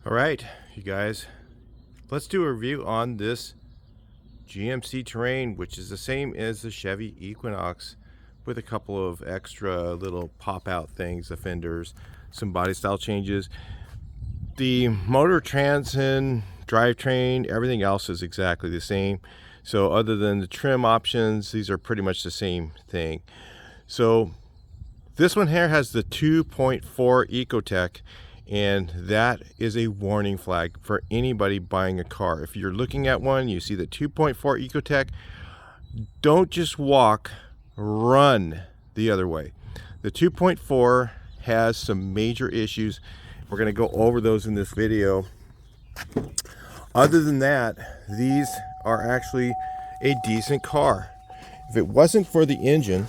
All right, you guys, let's do a review on this GMC Terrain, which is the same as the Chevy Equinox with a couple of extra little pop-out things, the fenders, some body style changes. The motor, transom, drivetrain, everything else is exactly the same. So other than the trim options, these are pretty much the same thing. So this one here has the 2.4 Ecotech, and that is a warning flag for anybody buying a car. If you're looking at one, you see the 2.4 Ecotech, don't just walk, run the other way. The 2.4 has some major issues. We're going to go over those in this video. Other than that, these are actually a decent car. If it wasn't for the engine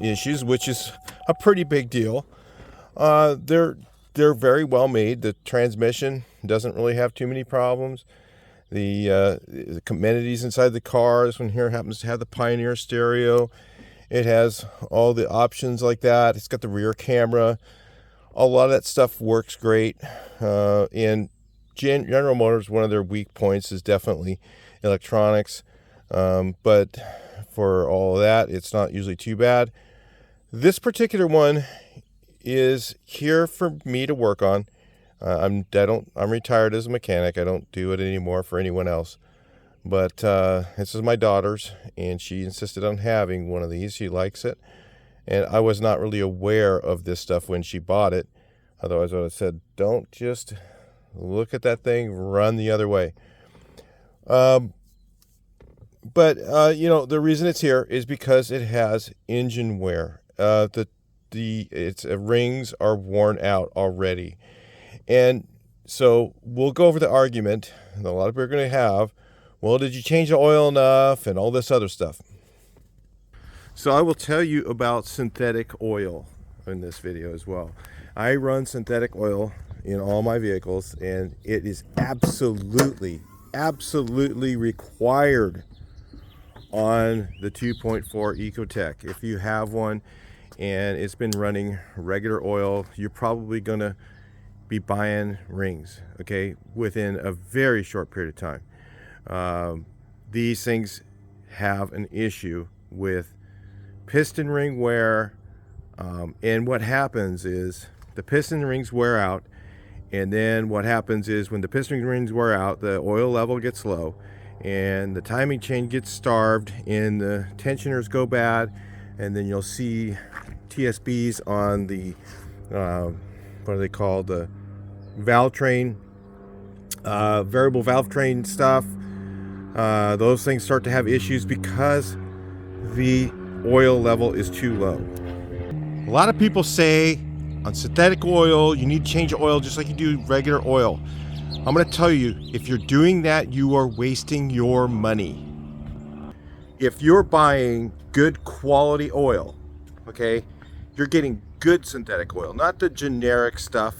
issues, which is a pretty big deal, they're very well made. The transmission doesn't really have too many problems. The amenities inside the car, this one here happens to have the Pioneer stereo. It has all the options like that. It's got the rear camera. A lot of that stuff works great. And General Motors, one of their weak points is definitely electronics. But for all of that, it's not usually too bad. This particular one is here for me to work on. I'm retired as a mechanic. I don't do it anymore for anyone else. But this is my daughter's, and she insisted on having one of these. She likes it, and I was not really aware of this stuff when she bought it. Otherwise, I would have said, "Don't just look at that thing, run the other way." But you know, the reason it's here is because it has engine wear. Its rings are worn out already, and so we'll go over the argument that a lot of people are going to have. Well, did you change the oil enough and all this other stuff? So I will tell you about synthetic oil in this video as well. I run synthetic oil in all my vehicles, and it is absolutely required on the 2.4 Ecotech. If you have one and it's been running regular oil, you're probably gonna be buying rings, okay, within a very short period of time. These things have an issue with piston ring wear, and what happens is the piston rings wear out, and then what happens is when the piston rings wear out, the oil level gets low, and the timing chain gets starved, and the tensioners go bad, and then you'll see TSBs on the what are they called, the valve train, variable valve train stuff. Those things start to have issues because the oil level is too low. A lot of people say on synthetic oil you need to change the oil just like you do regular oil. I'm going to tell you, if you're doing that, you are wasting your money. If you're buying good quality oil, okay, you're getting good synthetic oil, not the generic stuff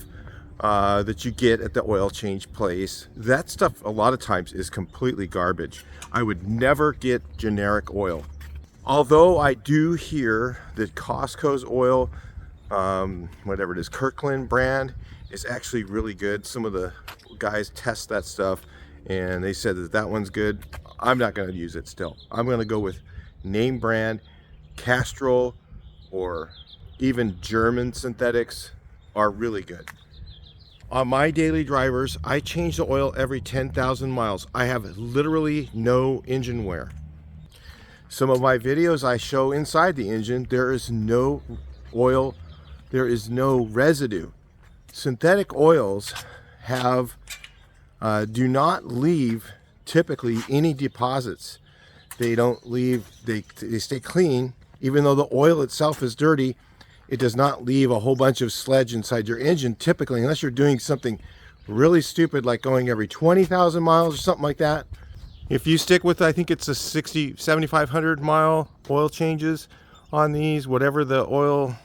that you get at the oil change place. That stuff a lot of times is completely garbage. I would never get generic oil. Although I do hear that Costco's oil, whatever it is, Kirkland brand, is actually really good. Some of the guys test that stuff and they said that one's good. I'm not going to use it still. I'm going to go with name brand. Castrol or even German synthetics are really good. On my daily drivers, I change the oil every 10,000 miles. I have literally no engine wear. Some of my videos I show inside the engine, there is no oil, there is no residue. Synthetic oils have do not leave typically any deposits. They don't leave, they stay clean. Even though the oil itself is dirty, it does not leave a whole bunch of sludge inside your engine typically, unless you're doing something really stupid like going every 20,000 miles or something like that. If you stick with, I think it's a 7,500 mile oil changes on these, whatever the oil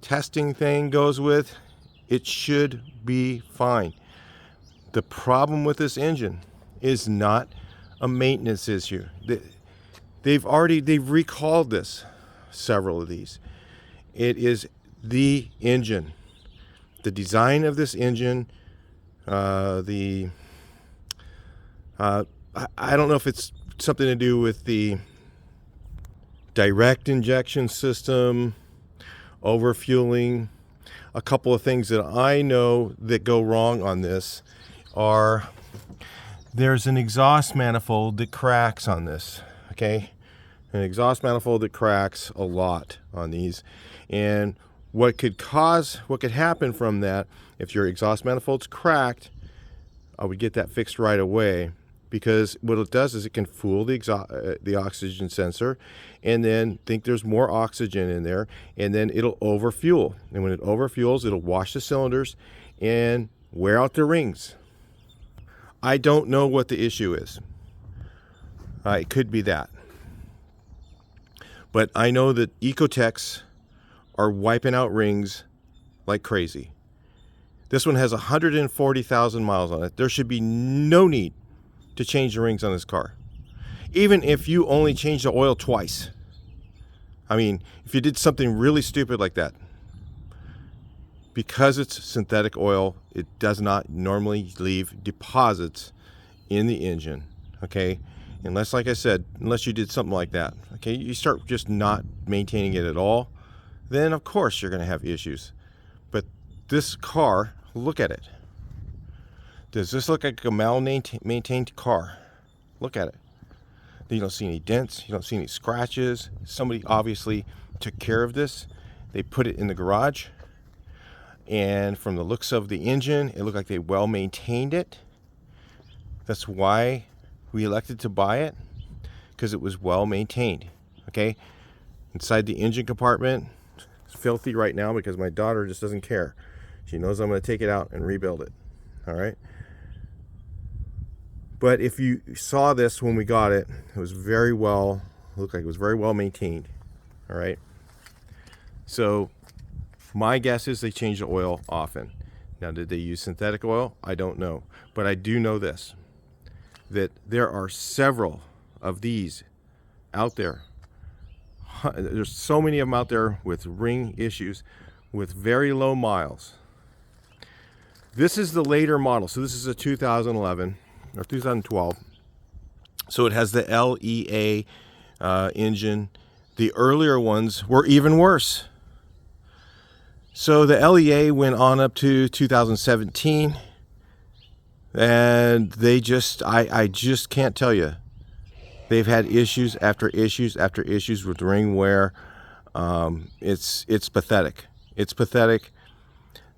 testing thing goes with, it should be fine. The problem with this engine is not a maintenance issue. They've recalled this, several of these. It is the engine. The design of this engine I don't know if it's something to do with the direct injection system, overfueling. A couple of things that I know that go wrong on this are there's an exhaust manifold that cracks on this, okay? An exhaust manifold that cracks a lot on these. And what could happen from that, if your exhaust manifold's cracked, I would get that fixed right away, because what it does is it can fool the oxygen sensor and then think there's more oxygen in there, and then it'll overfuel. And when it overfuels, it'll wash the cylinders and wear out the rings. I don't know what the issue is. It could be that. But I know that Ecotechs are wiping out rings like crazy. This one has 140,000 miles on it. There should be no need to change the rings on this car. Even if you only change the oil twice. I mean, if you did something really stupid like that. Because it's synthetic oil, it does not normally leave deposits in the engine, okay? Unless, like I said, unless you did something like that, okay? You start just not maintaining it at all, then of course you're gonna have issues. But this car, look at it. Does this look like a mal-maintained car? Look at it. You don't see any dents, you don't see any scratches. Somebody obviously took care of this. They put it in the garage. And from the looks of the engine, it looked like they well maintained it. That's why we elected to buy it, because it was well maintained. Okay, inside the engine compartment, it's filthy right now because my daughter just doesn't care. She knows I'm going to take it out and rebuild it. All right. But if you saw this when we got it, it was very well, looked like it was very well maintained. All right. So my guess is they change the oil often. Now, did they use synthetic oil? I don't know. But I do know this, that there are several of these out there. There's so many of them out there with ring issues with very low miles. This is the later model. So this is a 2011 or 2012. So it has the LEA engine. The earlier ones were even worse. So the LEA went on up to 2017, and they just, I just can't tell you. They've had issues after issues after issues with ring wear. It's pathetic. It's pathetic.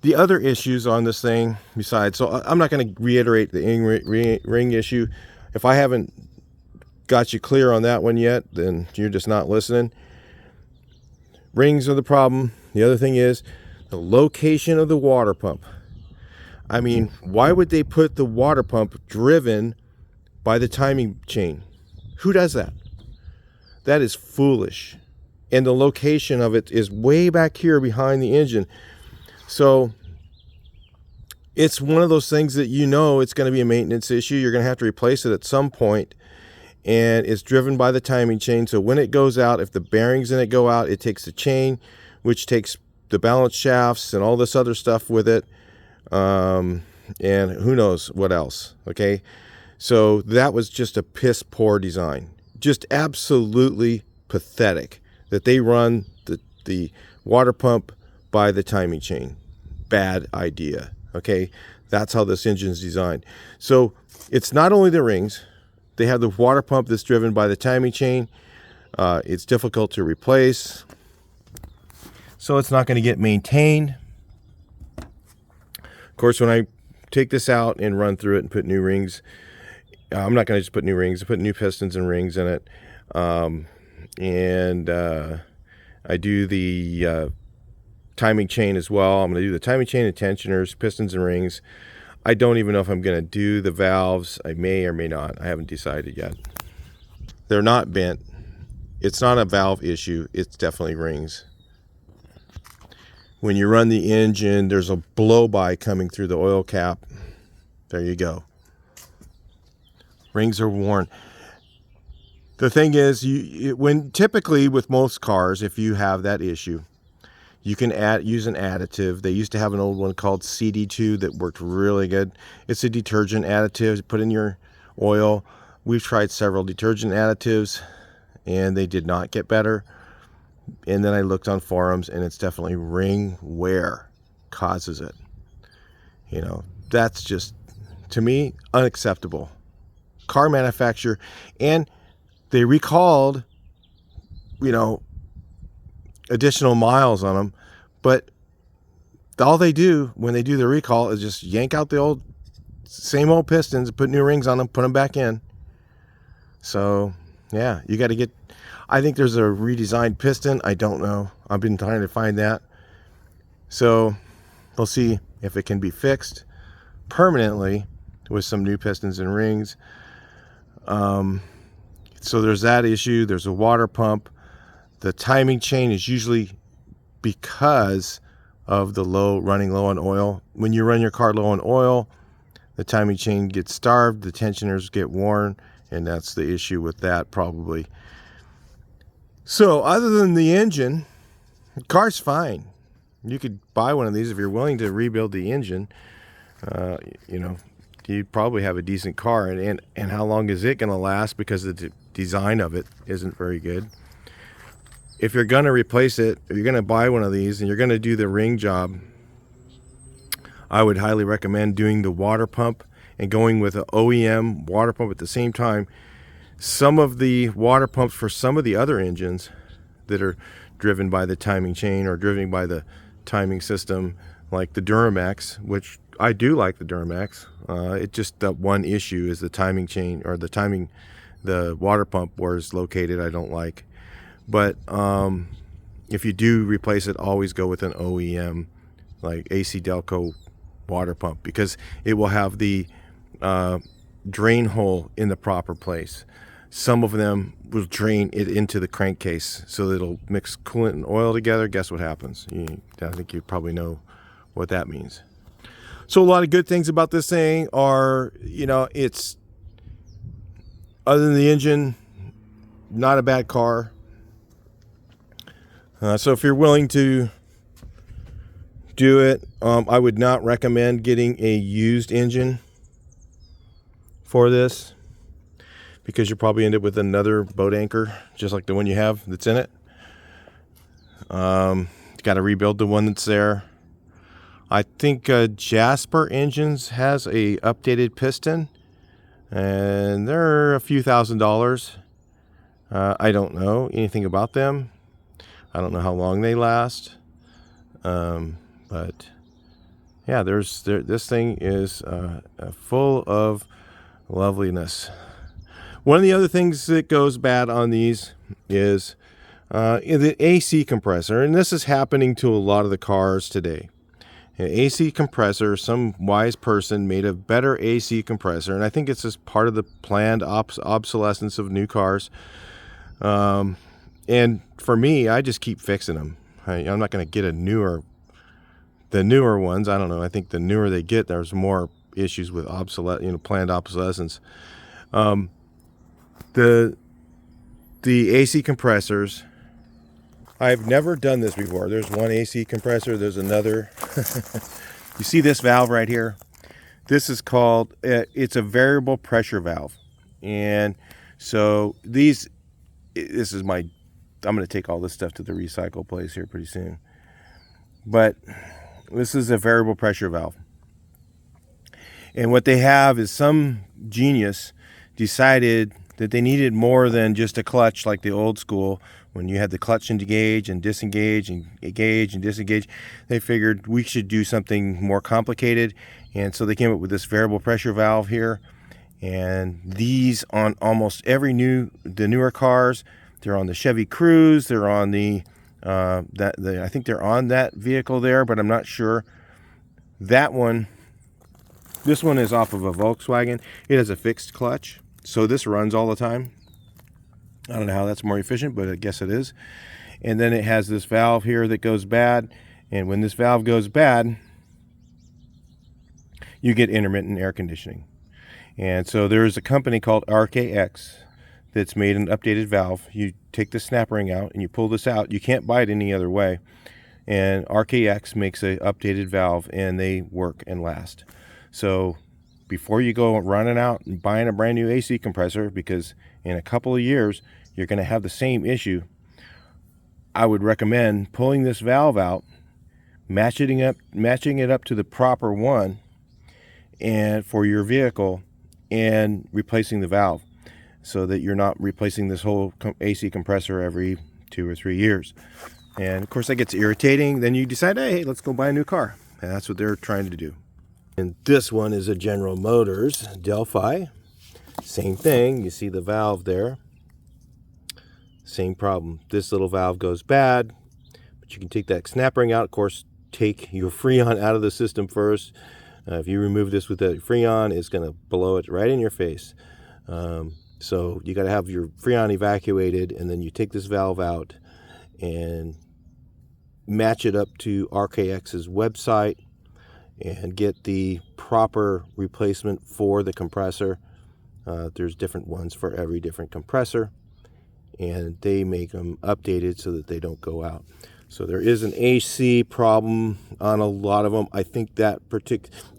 The other issues on this thing, besides, so I'm not going to reiterate the ring issue. If I haven't got you clear on that one yet, then you're just not listening. Rings are the problem. The other thing is the location of the water pump. I mean, why would they put the water pump driven by the timing chain? Who does that? That is foolish. And the location of it is way back here behind the engine. So it's one of those things that you know it's going to be a maintenance issue. You're going to have to replace it at some point. And it's driven by the timing chain. So when it goes out, if the bearings in it go out, it takes the chain, which takes the balance shafts and all this other stuff with it. And who knows what else. Okay. So that was just a piss poor design. Just absolutely pathetic that they run the water pump by the timing chain. Bad idea. Okay. That's how this engine is designed. So it's not only the rings. They have the water pump that's driven by the timing chain. It's difficult to replace. So it's not going to get maintained. Of course, when I take this out and run through it and put new rings, I'm not going to just put new rings. I put new pistons and rings in it. I do the timing chain as well. I'm going to do the timing chain and tensioners, pistons and rings. I don't even know if I'm going to do the valves. I may or may not. I haven't decided yet. They're not bent. It's not a valve issue. It's definitely rings. When you run the engine, there's a blow-by coming through the oil cap. There you go. Rings are worn. The thing is, when typically with most cars, if you have that issue, You can use an additive. They used to have an old one called CD2 that worked really good. It's a detergent additive to put in your oil. We've tried several detergent additives and they did not get better. And then I looked on forums, and it's definitely ring wear causes it. You know, that's just, to me, unacceptable. Car manufacturer, and they recalled, you know, additional miles on them, but all they do when they do the recall is just yank out the same old pistons, put new rings on them, put them back in. So yeah, you got to get, I think there's a redesigned piston. I don't know. I've been trying to find that. So we'll see if it can be fixed permanently with some new pistons and rings. So there's that issue. There's a water pump. The timing chain is usually because of the running low on oil. When you run your car low on oil, the timing chain gets starved, the tensioners get worn, and that's the issue with that probably. So other than the engine, the car's fine. You could buy one of these if you're willing to rebuild the engine. You know, you probably have a decent car, and how long is it going to last, because the design of it isn't very good. If you're going to replace it, if you're going to buy one of these and you're going to do the ring job, I would highly recommend doing the water pump and going with an OEM water pump at the same time. Some of the water pumps for some of the other engines that are driven by the timing chain or driven by the timing system, like the Duramax, which I do like the Duramax. It just, that one issue is the timing chain, or the water pump where it's located, I don't like. But if you do replace it, always go with an OEM, like AC Delco water pump, because it will have the drain hole in the proper place. Some of them will drain it into the crankcase, so that it'll mix coolant and oil together. Guess what happens? I think you probably know what that means. So a lot of good things about this thing are, you know, it's, other than the engine, not a bad car. So if you're willing to do it, I would not recommend getting a used engine for this, because you'll probably end up with another boat anchor just like the one you have that's in it. You got to rebuild the one that's there. I think Jasper Engines has a updated piston, and they're a few $1,000s. I don't know anything about them. I don't know how long they last. But yeah, this thing is full of loveliness. One of the other things that goes bad on these is the AC compressor, and this is happening to a lot of the cars today. An AC compressor, some wise person made a better AC compressor, and I think it's just part of the planned obsolescence of new cars. And for me, I just keep fixing them. I'm not going to get the newer ones. I don't know. I think the newer they get, there's more issues with planned obsolescence. The AC compressors, I've never done this before. There's one AC compressor. There's another. You see this valve right here? This is called, it's a variable pressure valve. And so this is I'm going to take all this stuff to the recycle place here pretty soon. But this is a variable pressure valve. And what they have is some genius decided that they needed more than just a clutch like the old school, when you had the clutch engage and disengage and engage and disengage. They figured we should do something more complicated, and so they came up with this variable pressure valve here. And these on almost the newer cars, they're on the Chevy Cruze, they're on I think they're on that vehicle there, but I'm not sure. That one, this one is off of a Volkswagen. It has a fixed clutch, so this runs all the time. I don't know how that's more efficient, but I guess it is. And then it has this valve here that goes bad, and when this valve goes bad, you get intermittent air conditioning. And so there is a company called RKX that's made an updated valve. You take the snap ring out and you pull this out. You can't buy it any other way. and RKX makes a updated valve, and they work and last. So before you go running out and buying a brand new AC compressor, because in a couple of years you're going to have the same issue, I would recommend pulling this valve out, matching it up to the proper one and for your vehicle, and replacing the valve, so that you're not replacing this whole AC compressor every 2 or 3 years. And of course that gets irritating. Then you decide, hey, let's go buy a new car, and that's what they're trying to do. And this one is a General Motors Delphi. Same thing, you see the valve there. Same problem. This little valve goes bad, but you can take that snap ring out. Of course, take your Freon out of the system first. If you remove this with that Freon, it's going to blow it right in your face. So you got to have your Freon evacuated, and then you take this valve out and match it up to RKX's website and get the proper replacement for the compressor. There's different ones for every different compressor, and they make them updated so that they don't go out. So there is an AC problem on a lot of them. I think that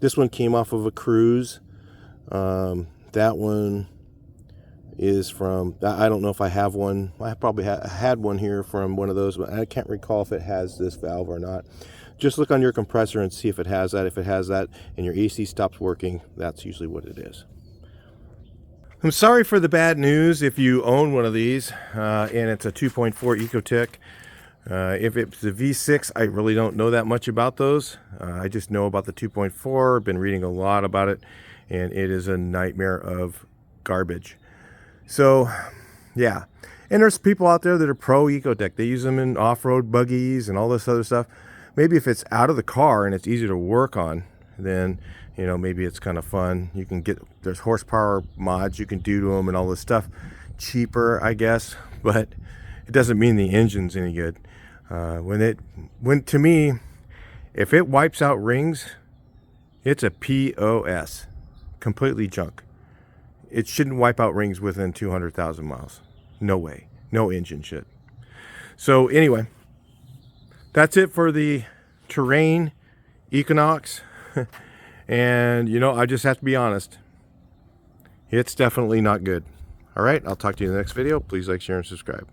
this one came off of a cruise. That one is from, I don't know if I have one. I probably had one here from one of those, but I can't recall if it has this valve or not. Just look on your compressor and see if it has that. If it has that and your AC stops working, that's usually what it is. I'm sorry for the bad news if you own one of these and it's a 2.4 Ecotech. If it's a V6, I really don't know that much about those. I just know about the 2.4, been reading a lot about it, and it is a nightmare of garbage. So, yeah. And there's people out there that are pro Ecotech. They use them in off-road buggies and all this other stuff. Maybe if it's out of the car and it's easy to work on, then, you know, maybe it's kind of fun. You can get, there's horsepower mods you can do to them and all this stuff. Cheaper, I guess, but it doesn't mean the engine's any good. To me, if it wipes out rings, it's a POS, completely junk. It shouldn't wipe out rings within 200,000 miles. No way, no engine should. So anyway, that's it for the Terrain Equinox. And you know, I just have to be honest, it's definitely not good. All right, I'll talk to you in the next video. Please like, share, and subscribe.